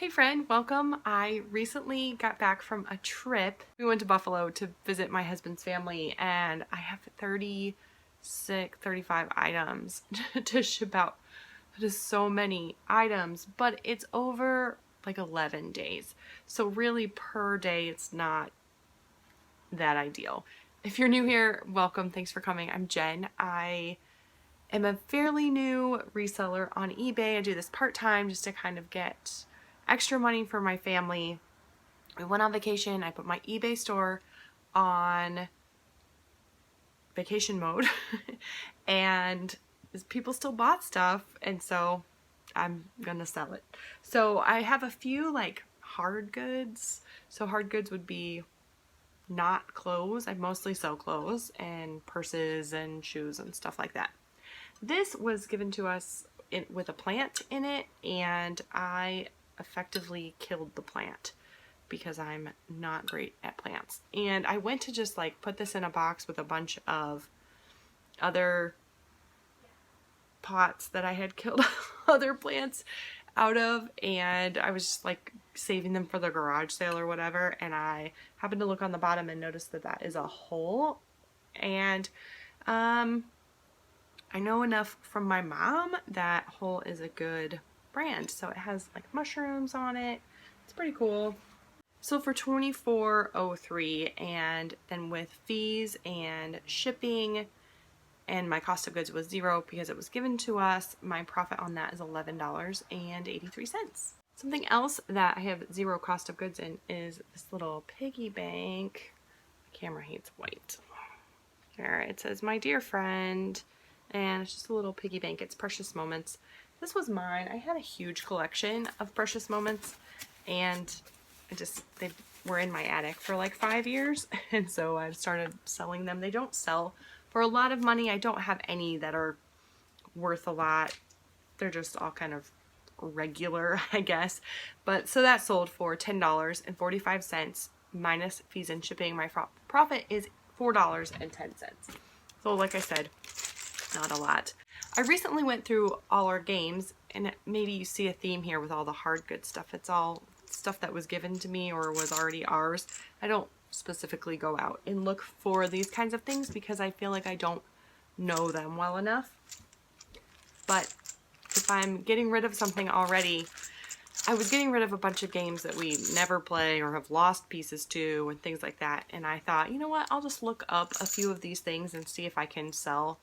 Hey friend, welcome. I recently got back from a trip. We went to Buffalo to visit my husband's family and I have 35 items to ship out. That is so many items, but it's over like 11 days. So really per day, it's not that ideal. If you're new here, welcome. Thanks for coming. I'm Jen. I am a fairly new reseller on eBay. I do this part-time just to kind of get extra money for my family. We went on vacation. I put my eBay store on vacation mode and people still bought stuff, and so I'm gonna sell it. So I have a few like hard goods. So hard goods would be not clothes. I mostly sell clothes and purses and shoes and stuff like that. This was given to us with a plant in it, and I effectively killed the plant because I'm not great at plants. And I went to just like put this in a box with a bunch of other pots that I had killed other plants out of, and I was just like saving them for the garage sale or whatever, and I happened to look on the bottom and notice that that is a hole. And I know enough from my mom that Whole is a good brand. So it has like mushrooms on it. It's pretty cool. So for $24.03, and then with fees and shipping, and my cost of goods was $0 because it was given to us, my profit on that is $11.83. Something else that I have $0 cost of goods in is this little piggy bank. My camera hates white. Here it says, "My dear friend," and it's just a little piggy bank. It's Precious Moments. This was mine. I had a huge collection of Precious Moments, and they were in my attic for like 5 years, and so I started selling them. They don't sell for a lot of money. I don't have any that are worth a lot. They're just all kind of regular, I guess. But so that sold for $10.45 minus fees and shipping. My profit is $4.10. So like I said, not a lot. I recently went through all our games, and maybe you see a theme here with all the hard good stuff. It's all stuff that was given to me or was already ours. I don't specifically go out and look for these kinds of things because I feel like I don't know them well enough. But if I'm getting rid of something already, I was getting rid of a bunch of games that we never play or have lost pieces to and things like that. And I thought, you know what, I'll just look up a few of these things and see if I can sell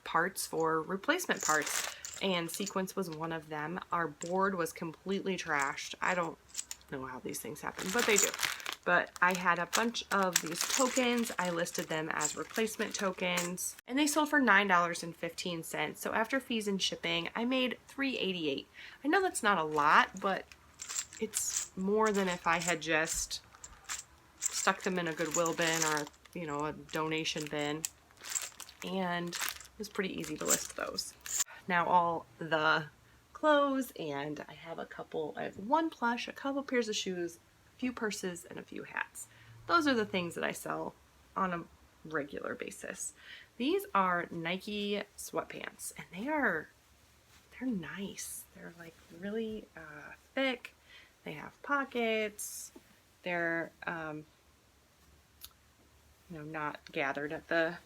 parts for replacement parts. And Sequence was one of them. Our board was completely trashed. I don't know how these things happen, but they do. But I had a bunch of these tokens. I listed them as replacement tokens, and they sold for $9.15. So after fees and shipping, I made $3.88. I know that's not a lot, but it's more than if I had just stuck them in a Goodwill bin or, you know, a donation bin. And it was pretty easy to list those. Now all the clothes, and I have one plush, a couple pairs of shoes, a few purses, and a few hats. Those are the things that I sell on a regular basis. These are Nike sweatpants, and they're nice. They're like really thick. They have pockets. They're not gathered at the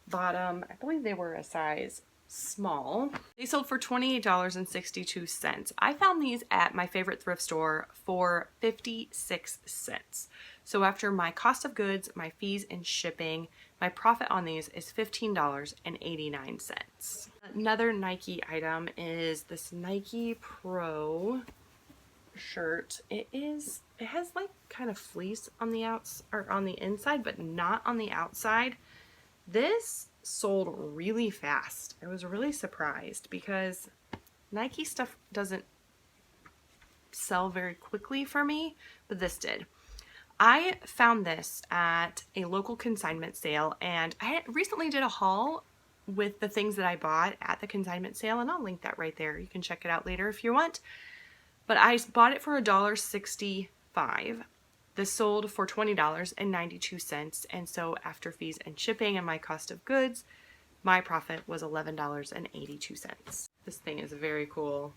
bottom. I believe they were a size small. They sold for $28.62. I found these at my favorite thrift store for 56 cents. So after my cost of goods, my fees and shipping, my profit on these is $15.89. Another Nike item is this Nike Pro shirt. It has like kind of fleece on the on the inside, but not on the outside. This sold really fast. I was really surprised because Nike stuff doesn't sell very quickly for me, but this did. I found this at a local consignment sale, and I recently did a haul with the things that I bought at the consignment sale, and I'll link that right there. You can check it out later if you want. But I bought it for $1.65. This sold for $20.92, and so after fees and shipping and my cost of goods, my profit was $11.82. This thing is very cool.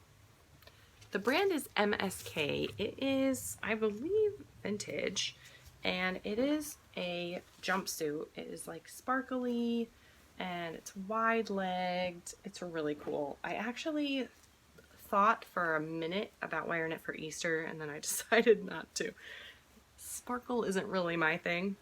The brand is MSK. It is, I believe, vintage, and it is a jumpsuit. It is like sparkly and it's wide legged. It's really cool. I actually thought for a minute about wearing it for Easter, and then I decided not to. Sparkle isn't really my thing,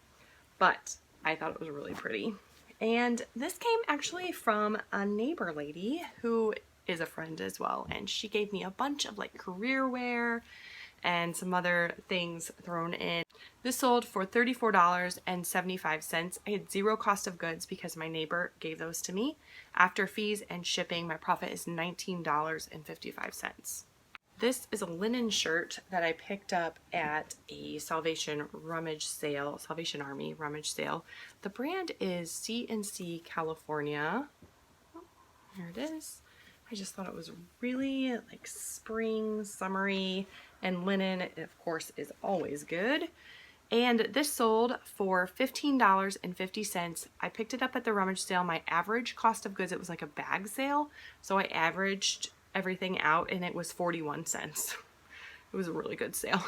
but I thought it was really pretty. And this came actually from a neighbor lady who is a friend as well, and she gave me a bunch of like career wear and some other things thrown in. This sold for $34.75. I had zero cost of goods because my neighbor gave those to me. After fees and shipping, my profit is $19.55. This is a linen shirt that I picked up at a Salvation Army rummage sale. The brand is C&C California. Oh, here it is. I just thought it was really like spring, summery, and linen, of course, is always good. And this sold for $15.50. I picked it up at the rummage sale. My average cost of goods, it was like a bag sale, so I averaged everything out and it was 41 cents. It was a really good sale.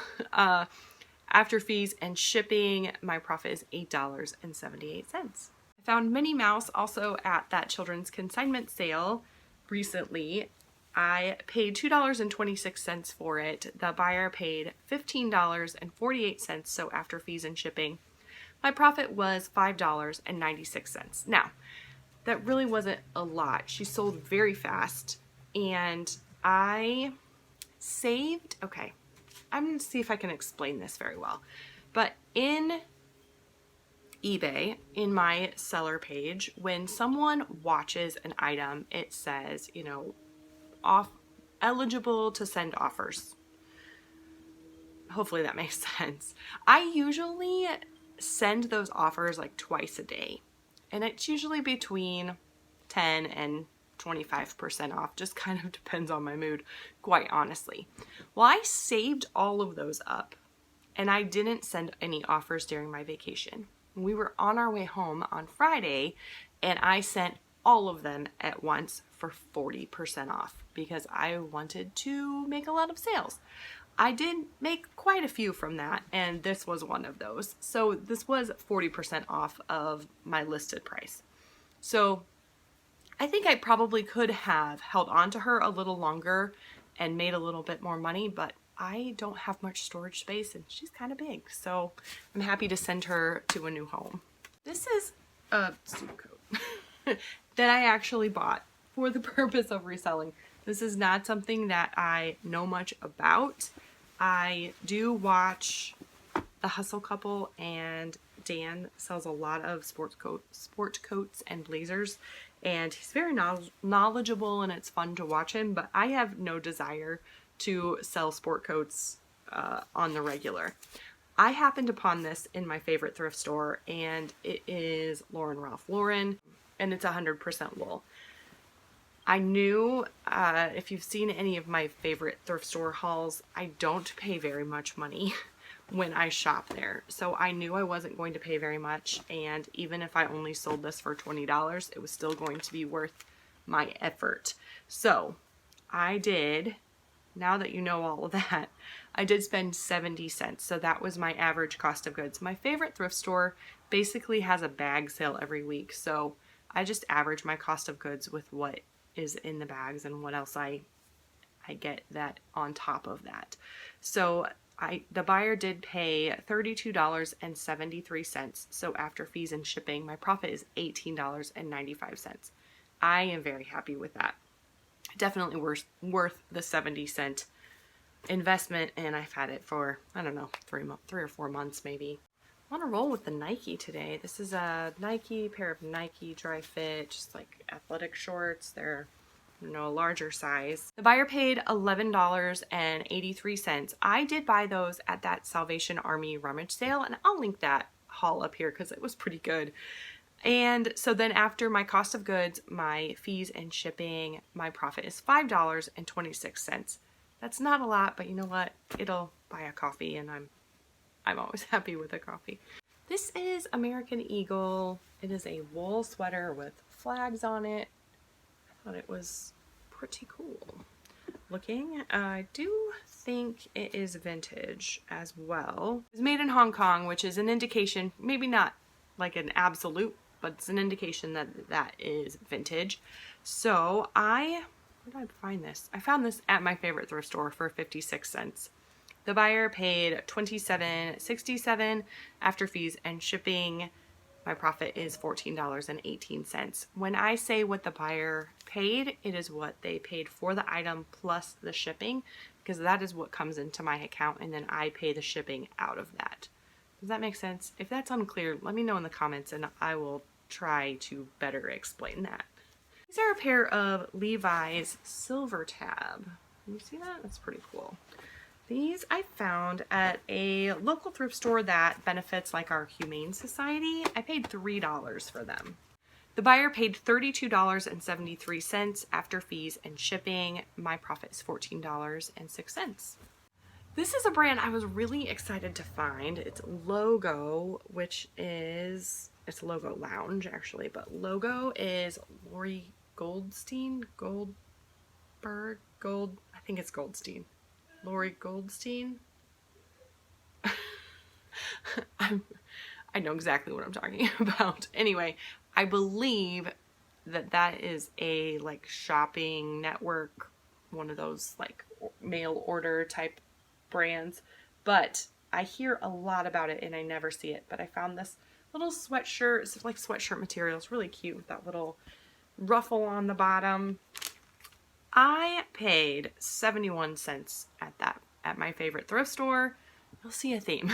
After fees and shipping, my profit is $8.78. I found Minnie Mouse also at that children's consignment sale recently. I paid $2.26 for it. The buyer paid $15.48, so after fees and shipping, my profit was $5.96. Now, that really wasn't a lot. She sold very fast, and I saved, okay, I'm going to see if I can explain this very well. But in eBay, in my seller page, when someone watches an item, it says, you know, eligible to send offers. Hopefully that makes sense. I usually send those offers like twice a day, and it's usually between 10 and 25% off. Just kind of depends on my mood, quite honestly. Well, I saved all of those up, and I didn't send any offers during my vacation. We were on our way home on Friday, and I sent all of them at once for 40% off because I wanted to make a lot of sales. I did make quite a few from that, and this was one of those. So this was 40% off of my listed price. So I think I probably could have held on to her a little longer and made a little bit more money, but I don't have much storage space and she's kind of big. So I'm happy to send her to a new home. This is a suit coat that I actually bought for the purpose of reselling. This is not something that I know much about. I do watch The Hustle Couple, and Dan sells a lot of sport coats and blazers, and he's very knowledgeable, and it's fun to watch him, but I have no desire to sell sport coats on the regular. I happened upon this in my favorite thrift store, and it is Ralph Lauren, and it's 100% wool. I knew, if you've seen any of my favorite thrift store hauls, I don't pay very much money when I shop there. So I knew I wasn't going to pay very much, and even if I only sold this for $20, it was still going to be worth my effort. So I did, now that you know all of that, I did spend 70 cents. So that was my average cost of goods. My favorite thrift store basically has a bag sale every week. So I just average my cost of goods with what is in the bags and what else I get that on top of that. So the buyer did pay $32.73. So after fees and shipping, my profit is $18.95. I am very happy with that. Definitely worth the 70-cent investment, and I've had it for, I don't know, 3 or 4 months maybe. I want to roll with the Nike today. This is a pair of Nike dry fit, just like athletic shorts. They're, you know, a larger size. The buyer paid $11.83. I did buy those at that Salvation Army rummage sale, and I'll link that haul up here because it was pretty good. And so then after my cost of goods, my fees and shipping, my profit is $5.26. That's not a lot, but you know what? It'll buy a coffee, and I'm always happy with a coffee. This is American Eagle. It is a wool sweater with flags on it. I thought it was pretty cool. looking. I do think it is vintage as well. It's made in Hong Kong, which is an indication, maybe not like an absolute, but it's an indication that that is vintage. So where did I find this? I found this at my favorite thrift store for 56 cents. The buyer paid $27.67 after fees and shipping. My profit is $14.18. When I say what the buyer paid, it is what they paid for the item plus the shipping, because that is what comes into my account, and then I pay the shipping out of that. Does that make sense? If that's unclear, let me know in the comments and I will try to better explain that. These are a pair of Levi's Silver Tab. Can you see that? That's pretty cool. These I found at a local thrift store that benefits like our Humane Society. I paid $3 for them. The buyer paid $32.73 after fees and shipping. My profit is $14.06. This is a brand I was really excited to find. It's Logo, which is, it's Logo Lounge actually, but Logo is Lori Goldstein, I think it's Goldstein. Lori Goldstein. I know exactly what I'm talking about. Anyway, I believe that that is a like shopping network, one of those like mail order type brands, but I hear a lot about it and I never see it. But I found this little sweatshirt. It's like sweatshirt material. It's really cute with that little ruffle on the bottom. I paid 71 cents at my favorite thrift store. You'll see a theme.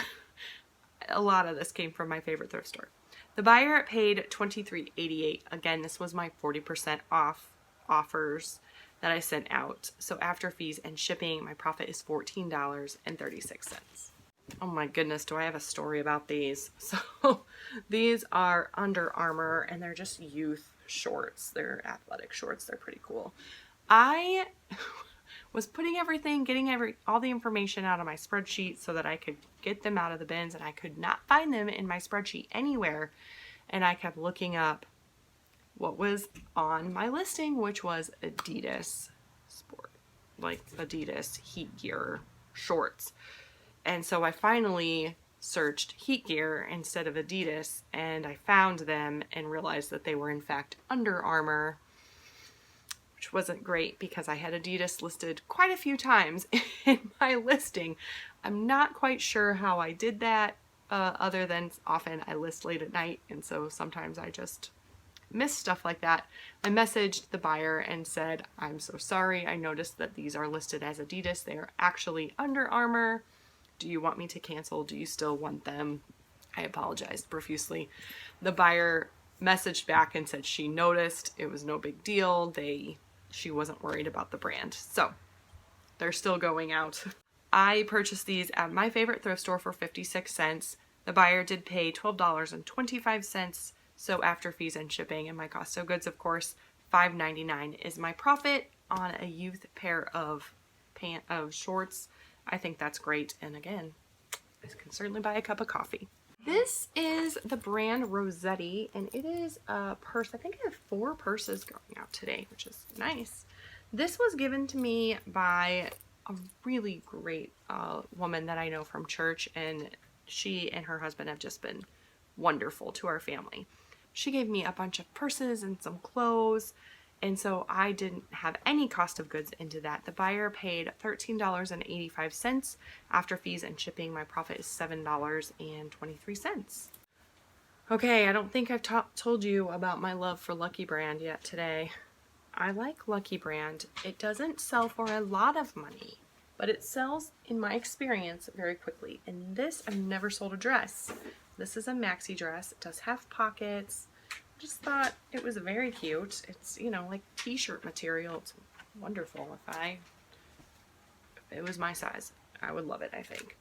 A lot of this came from my favorite thrift store. The buyer paid $23.88. Again, this was my 40% off offers that I sent out. So after fees and shipping, my profit is $14.36. Oh my goodness, do I have a story about these? So these are Under Armour and they're just youth shorts. They're athletic shorts. They're pretty cool. I was putting everything, getting all the information out of my spreadsheet so that I could get them out of the bins, and I could not find them in my spreadsheet anywhere. And I kept looking up what was on my listing, which was Adidas sport, like Adidas heat gear shorts. And so I finally searched heat gear instead of Adidas, and I found them and realized that they were in fact Under Armour, which wasn't great because I had Adidas listed quite a few times in my listing. I'm not quite sure how I did that, other than often I list late at night, and so sometimes I just miss stuff like that. I messaged the buyer and said, I'm so sorry, I noticed that these are listed as Adidas. They are actually Under Armour. Do you want me to cancel? Do you still want them? I apologized profusely. The buyer messaged back and said she noticed, it was no big deal. She wasn't worried about the brand. So they're still going out. I purchased these at my favorite thrift store for 56 cents. The buyer did pay $12.25. So after fees and shipping and my cost of goods, of course, $5.99 is my profit on a youth pair of shorts. I think that's great. And again, I can certainly buy a cup of coffee. This is the brand Rossetti, and it is a purse. I think I have 4 purses going out today, which is nice. This was given to me by a really great woman that I know from church, and she and her husband have just been wonderful to our family. She gave me a bunch of purses and some clothes, and so I didn't have any cost of goods into that. The buyer paid $13.85 after fees and shipping. My profit is $7.23. Okay, I don't think I've told you about my love for Lucky Brand yet today. I like Lucky Brand. It doesn't sell for a lot of money, but it sells, in my experience, very quickly. And this, I've never sold a dress. This is a maxi dress. It does have pockets. Just thought it was very cute. It's, you know, like t-shirt material. It's wonderful. If it was my size, I would love it, I think.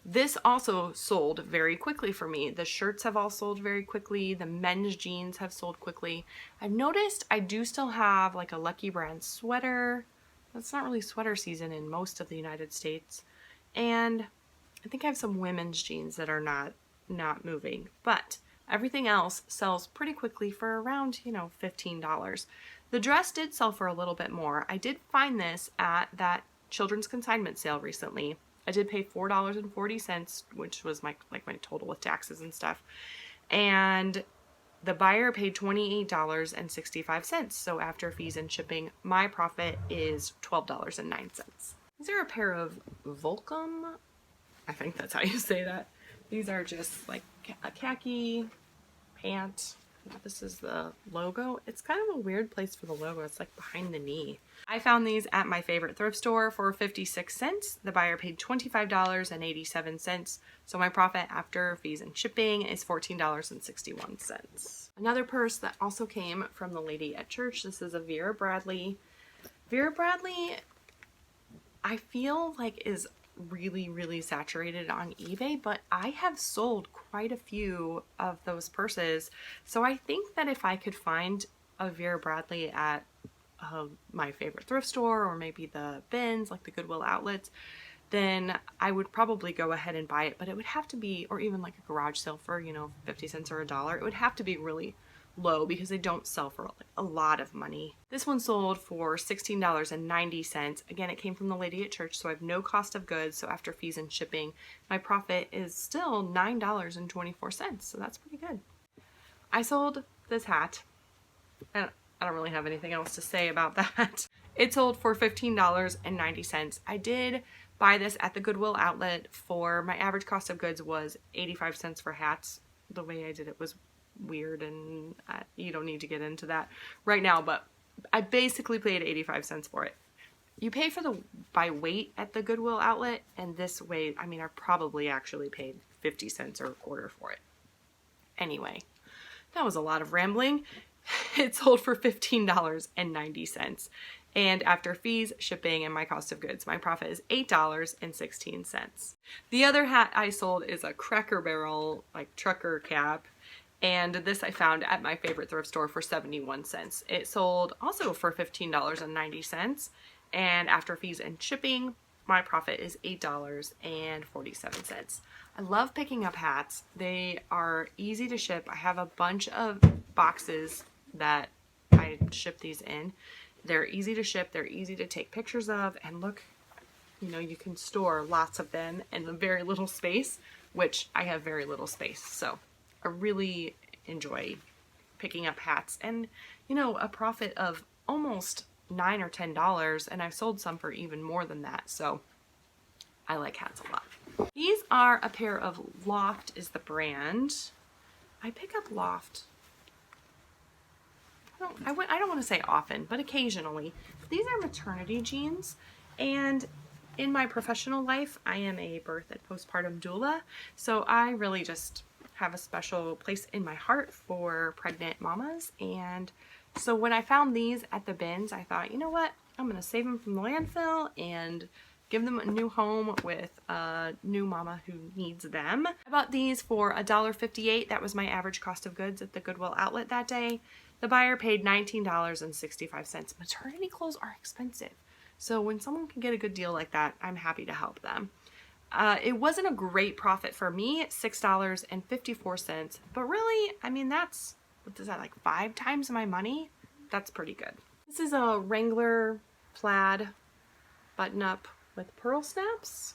This also sold very quickly for me. The shirts have all sold very quickly. The men's jeans have sold quickly. I've noticed I do still have like a Lucky Brand sweater. It's not really sweater season in most of the United States. And I think I have some women's jeans that are not moving, but everything else sells pretty quickly for around, $15. The dress did sell for a little bit more. I did find this at that children's consignment sale recently. I did pay $4.40, which was my total with taxes and stuff. And the buyer paid $28.65. So after fees and shipping, my profit is $12.09. These are a pair of Volcom. I think that's how you say that. These are just like a khaki pant. This is the logo. It's kind of a weird place for the logo. It's like behind the knee. I found these at my favorite thrift store for 56 cents. The buyer paid $25.87. So my profit after fees and shipping is $14.61. Another purse that also came from the lady at church. This is a Vera Bradley. Vera Bradley, I feel like is really saturated on eBay, but I have sold quite a few of those purses. So I think that if I could find a Vera Bradley at my favorite thrift store, or maybe the bins, like the Goodwill outlets, then I would probably go ahead and buy it. But it would have to be, or even like a garage sale for, you know, 50 cents or $1. It would have to be really low because they don't sell for like a lot of money. This one sold for $16.90. Again, it came from the lady at church, so I have no cost of goods. So after fees and shipping, my profit is still $9.24. So that's pretty good. I sold this hat, and I don't really have anything else to say about that. It sold for $15.90. I did buy this at the Goodwill outlet for, my average cost of goods was 85 cents for hats. The way I did it was weird, and you don't need to get into that right now, but I basically paid 85 cents for it. You pay for the by weight at the Goodwill outlet, and this way, I mean, I probably actually paid 50 cents or a quarter for it. Anyway, that was a lot of rambling. It sold for $15.90. And after fees, shipping, and my cost of goods, my profit is $8.16. The other hat I sold is a Cracker Barrel, like trucker cap. And this I found at my favorite thrift store for 71 cents. It sold also for $15.90. And after fees and shipping, my profit is $8.47. I love picking up hats. They are easy to ship. I have a bunch of boxes that I ship these in. They're easy to ship. They're easy to take pictures of. And look, you know, you can store lots of them in a very little space, which I have very little space. So I really enjoy picking up hats, and you know, a profit of almost $9 or $10, and I've sold some for even more than that, so I like hats a lot. These are a pair of Loft is the brand. I pick up Loft, I don't want to say often, but occasionally. These are maternity jeans, and in my professional life, I am a birth and postpartum doula, so I really just have a special place in my heart for pregnant mamas. And so when I found these at the bins, I thought, you know what, I'm gonna save them from the landfill and give them a new home with a new mama who needs them. I bought these for $1.58. That was my average cost of goods at the Goodwill outlet that day. The buyer paid $19.65. Maternity clothes are expensive, so when someone can get a good deal like that, I'm happy to help them. It wasn't a great profit for me, $6.54, but really, I mean, that's, what is that, like 5 times my money? That's pretty good. This is a Wrangler plaid button-up with pearl snaps.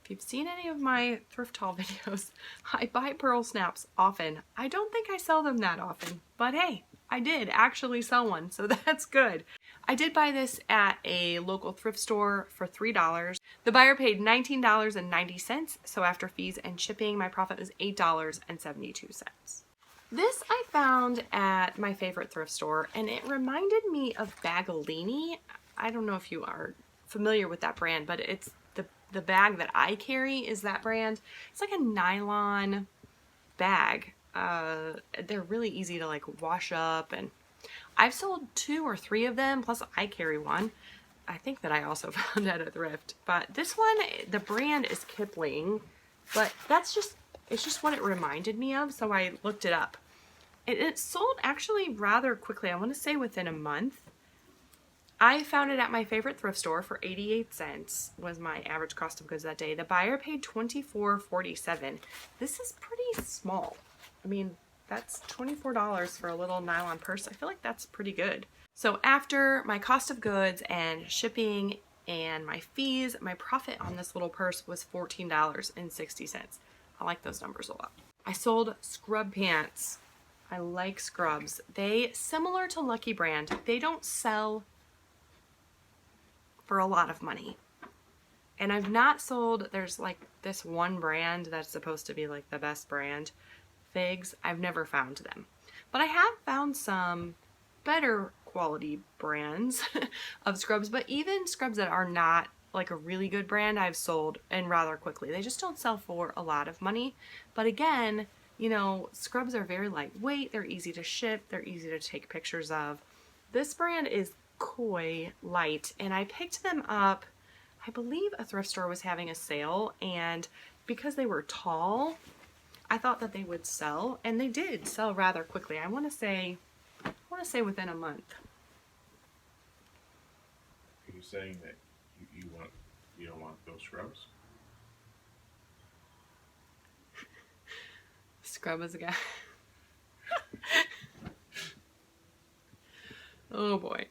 If you've seen any of my thrift haul videos, I buy pearl snaps often. I don't think I sell them that often, but hey, I did actually sell one, so that's good. I did buy this at a local thrift store for $3. The buyer paid $19.90, so after fees and shipping, my profit was $8.72. This I found at my favorite thrift store, and it reminded me of Bagolini. I don't know if you are familiar with that brand, but it's the bag that I carry is that brand. It's like a nylon bag. They're really easy to like wash up, and I've sold 2 or 3 of them, plus I carry one. I think that I also found at a thrift, but this one, the brand is Kipling, but it's just what it reminded me of, so I looked it up. It sold actually rather quickly. I want to say within a month. I found it at my favorite thrift store for 88 cents was my average cost of goods that day. The buyer paid $24.47. This is pretty small. I mean, that's $24 for a little nylon purse. I feel like that's pretty good. So after my cost of goods and shipping and my fees, my profit on this little purse was $14.60. I like those numbers a lot. I sold scrub pants. I like scrubs. They, similar to Lucky Brand, they don't sell for a lot of money. And I've not sold, there's like this one brand that's supposed to be like the best brand, Figs. I've never found them. But I have found some better quality brands of scrubs, but even scrubs that are not like a really good brand, I've sold and rather quickly. They just don't sell for a lot of money. But again, you know, scrubs are very lightweight, they're easy to ship, they're easy to take pictures of. This brand is Koi Light, and I picked them up, I believe a thrift store was having a sale, and because they were tall, I thought that they would sell, and they did sell rather quickly. I want to say within a month. Are you saying that you don't want those scrubs? Scrub is a guy. Oh boy.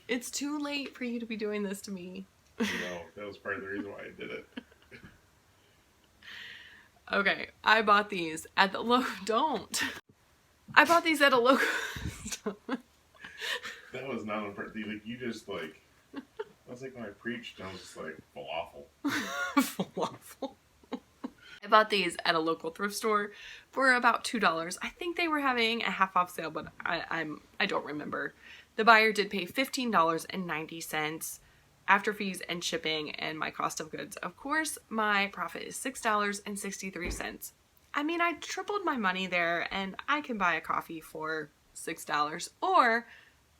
It's too late for you to be doing this to me. No, that was part of the reason why I did it. Okay, I bought these at the don't. I bought these at a local store. That was not on purpose. Like, you just like, I was like when I preached, I was just like, falafel. Falafel. I bought these at a local thrift store for about $2. I think they were having a half off sale, but I don't remember. The buyer did pay $15.90 after fees and shipping and my cost of goods. Of course, my profit is $6.63. I mean, I tripled my money there, and I can buy a coffee for $6. Or,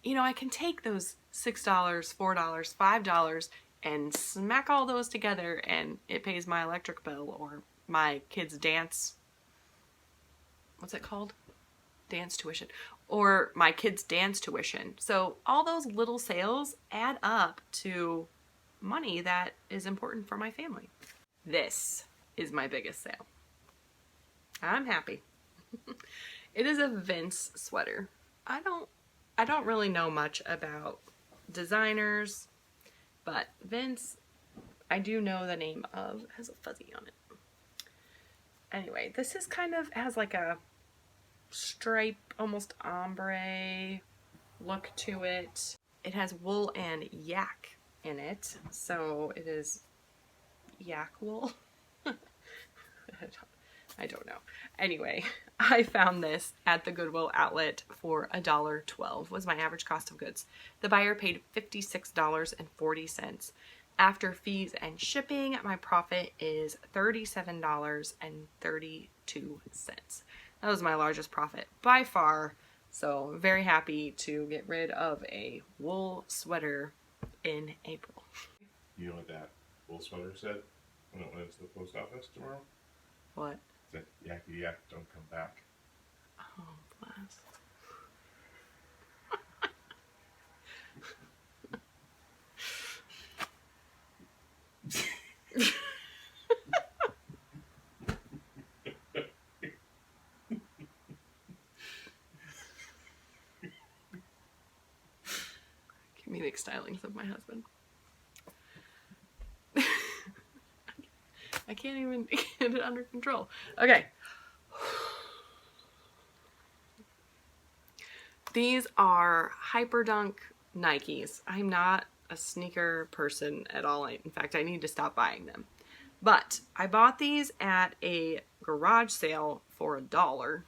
you know, I can take those $6, $4, $5 and smack all those together, and it pays my electric bill or my kids' dance, what's it called? Dance tuition. Or my kids' dance tuition. So all those little sales add up to money that is important for my family. This is my biggest sale. I'm happy. It is a Vince sweater. I don't really know much about designers, but Vince, I do know the name of, it has a fuzzy on it. Anyway, this is kind of, has like a stripe, almost ombre look to it. It has wool and yak in it, so it is yak wool. I don't know. Anyway, I found this at the Goodwill outlet for $1.12 was my average cost of goods. The buyer paid $56.40. After fees and shipping, my profit is $37.32. That was my largest profit by far. So I'm very happy to get rid of a wool sweater in April. You know what that wool sweater said when it went to the post office tomorrow? What? It said, yakety yak, don't come back. Oh, bless. Comedic stylings of my husband. I can't even get it under control. Okay. These are Hyperdunk Nikes. I'm not a sneaker person at all. In fact, I need to stop buying them. But I bought these at a garage sale for $1.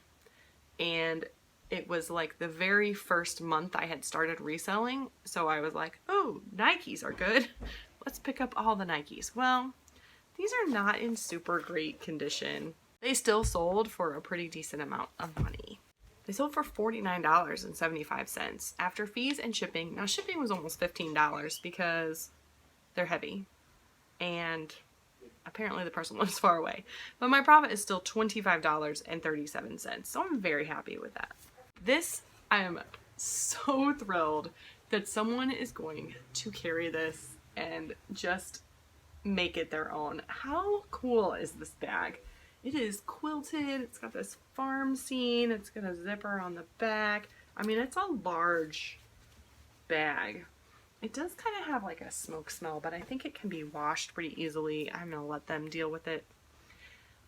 And it was like the very first month I had started reselling. So I was like, oh, Nikes are good. Let's pick up all the Nikes. Well, these are not in super great condition. They still sold for a pretty decent amount of money. They sold for $49.75 after fees and shipping. Now shipping was almost $15 because they're heavy and apparently the person lives far away. But my profit is still $25.37. So I'm very happy with that. This, I am so thrilled that someone is going to carry this and just make it their own. How cool is this bag? It is quilted. It's got this farm scene. It's got a zipper on the back. I mean, it's a large bag. It does kind of have like a smoke smell, but I think it can be washed pretty easily. I'm going to let them deal with it.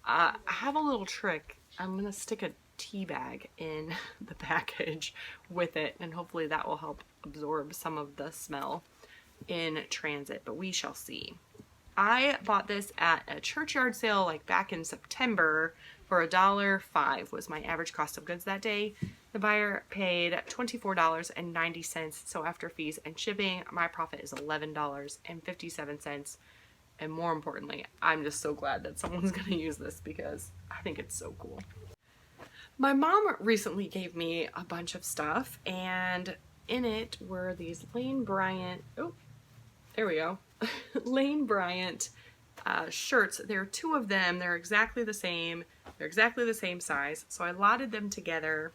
I have a little trick. I'm going to stick a tea bag in the package with it, and hopefully that will help absorb some of the smell in transit, but we shall see. I bought this at a churchyard sale like back in September for $1.05 was my average cost of goods that day. The buyer paid $24.90, so after fees and shipping, my profit is $11.57. And more importantly, I'm just so glad that someone's going to use this because I think it's so cool. My mom recently gave me a bunch of stuff, and in it were these Lane Bryant, oh, there we go, Lane Bryant shirts. There are two of them. They're exactly the same. They're exactly the same size. So I lotted them together,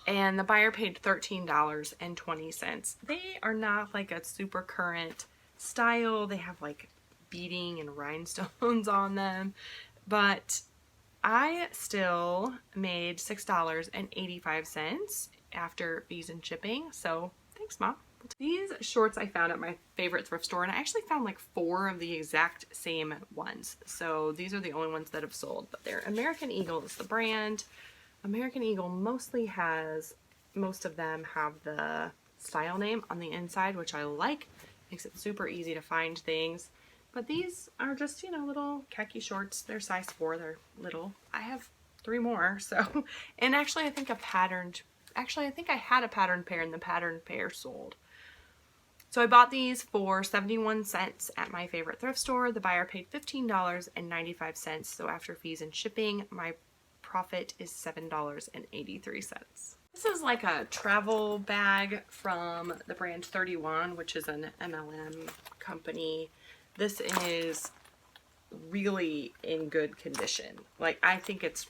and the buyer paid $13.20. They are not like a super current style. They have like beading and rhinestones on them, but I still made $6.85 after fees and shipping. So thanks, Mom. These shorts I found at my favorite thrift store, and I actually found like 4 of the exact same ones. So these are the only ones that have sold, but they're American Eagle is the brand. American Eagle mostly has, most of them have the style name on the inside, which I like. Makes it super easy to find things. But these are just, you know, little khaki shorts. They're size 4. They're little. I have 3 more. So, and actually I think I had a patterned pair, and the patterned pair sold. So I bought these for 71 cents at my favorite thrift store. The buyer paid $15.95. So after fees and shipping, my profit is $7.83. This is like a travel bag from the brand 31, which is an MLM company. This is really in good condition. Like, I think it's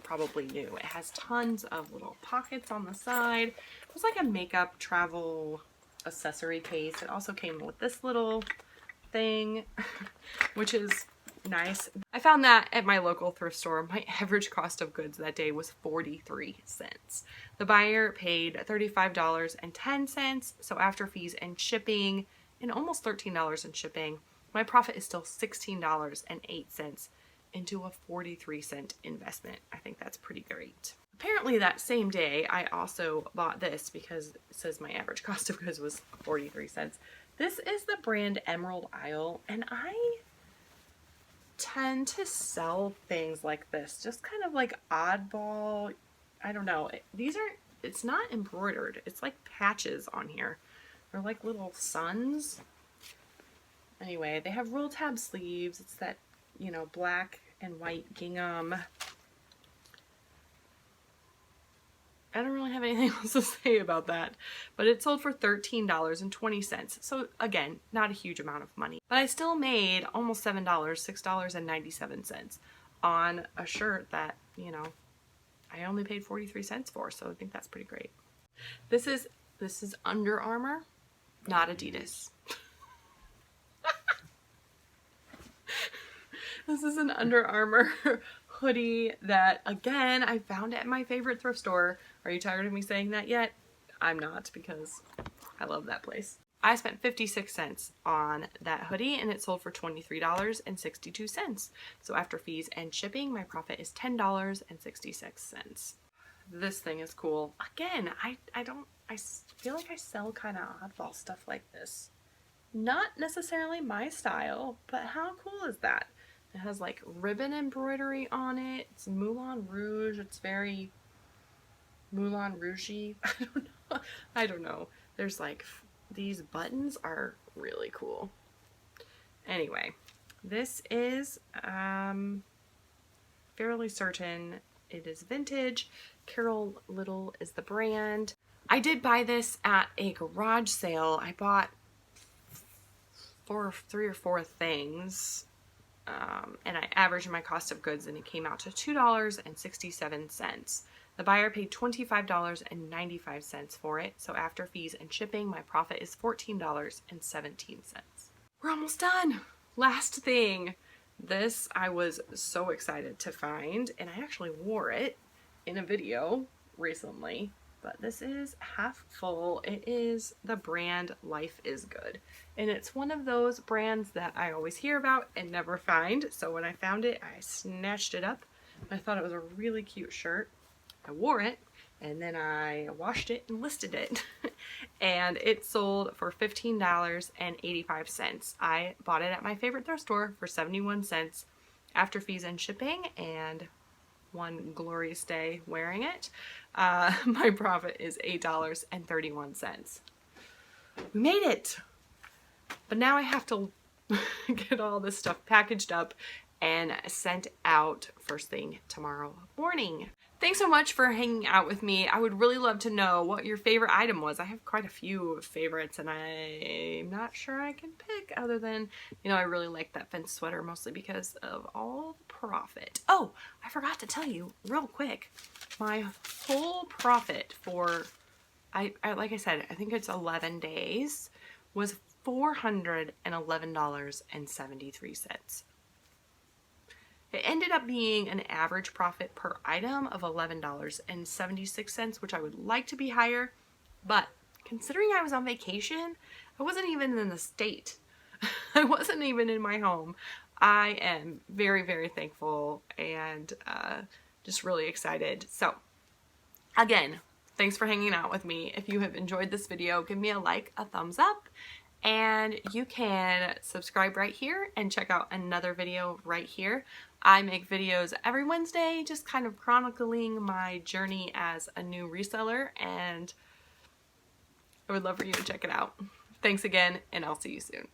probably new. It has tons of little pockets on the side. It was like a makeup travel accessory case. It also came with this little thing, which is nice. I found that at my local thrift store. My average cost of goods that day was 43 cents. The buyer paid $35.10. So after fees and shipping, and almost $13 in shipping, my profit is still $16.08 into a 43-cent investment. I think that's pretty great. Apparently that same day, I also bought this because it says my average cost of goods was 43 cents. This is the brand Emerald Isle, and I tend to sell things like this, just kind of like oddball. I don't know. It's not embroidered. It's like patches on here. They're like little suns. Anyway, they have roll tab sleeves. It's that, you know, black and white gingham. I don't really have anything else to say about that, but it sold for $13.20. So again, not a huge amount of money, but I still made almost $7, $6.97 on a shirt that, you know, I only paid 43 cents for. So I think that's pretty great. This is Under Armour, not Adidas. This is an Under Armour hoodie that, again, I found at my favorite thrift store. Are you tired of me saying that yet? I'm not, because I love that place. I spent 56 cents on that hoodie, and it sold for $23.62. So after fees and shipping, my profit is $10.66. This thing is cool. Again, I feel like I sell kind of oddball stuff like this. Not necessarily my style, but how cool is that? It has like ribbon embroidery on it. It's Moulin Rouge. It's very Moulin Rouge-y. I don't know. There's like, these buttons are really cool. Anyway, this is fairly certain it is vintage. Carol Little is the brand. I did buy this at a garage sale. I bought 3 or 4 things. And I averaged my cost of goods, and it came out to $2.67. The buyer paid $25.95 for it, so after fees and shipping, my profit is $14.17. We're almost done. Last thing. This I was so excited to find, and I actually wore it in a video recently, but this is half full. It is the brand Life is Good, and it's one of those brands that I always hear about and never find, so when I found it, I snatched it up. I thought it was a really cute shirt. I wore it, and then I washed it and listed it, and it sold for $15.85. I bought it at my favorite thrift store for 71 cents after fees and shipping, and one glorious day wearing it. My profit is $8.31. We made it! But now I have to get all this stuff packaged up and sent out first thing tomorrow morning. Thanks so much for hanging out with me. I would really love to know what your favorite item was. I have quite a few favorites, and I'm not sure I can pick other than, you know, I really like that fence sweater mostly because of all the profit. Oh, I forgot to tell you real quick. My full profit for, like I said, I think it's 11 days, was $411.73. It ended up being an average profit per item of $11.76, which I would like to be higher, but considering I was on vacation, I wasn't even in the state. I wasn't even in my home. I am very, very thankful and just really excited. So again, thanks for hanging out with me. If you have enjoyed this video, give me a like, a thumbs up, and you can subscribe right here and check out another video right here. I make videos every Wednesday, just kind of chronicling my journey as a new reseller, and I would love for you to check it out. Thanks again, and I'll see you soon.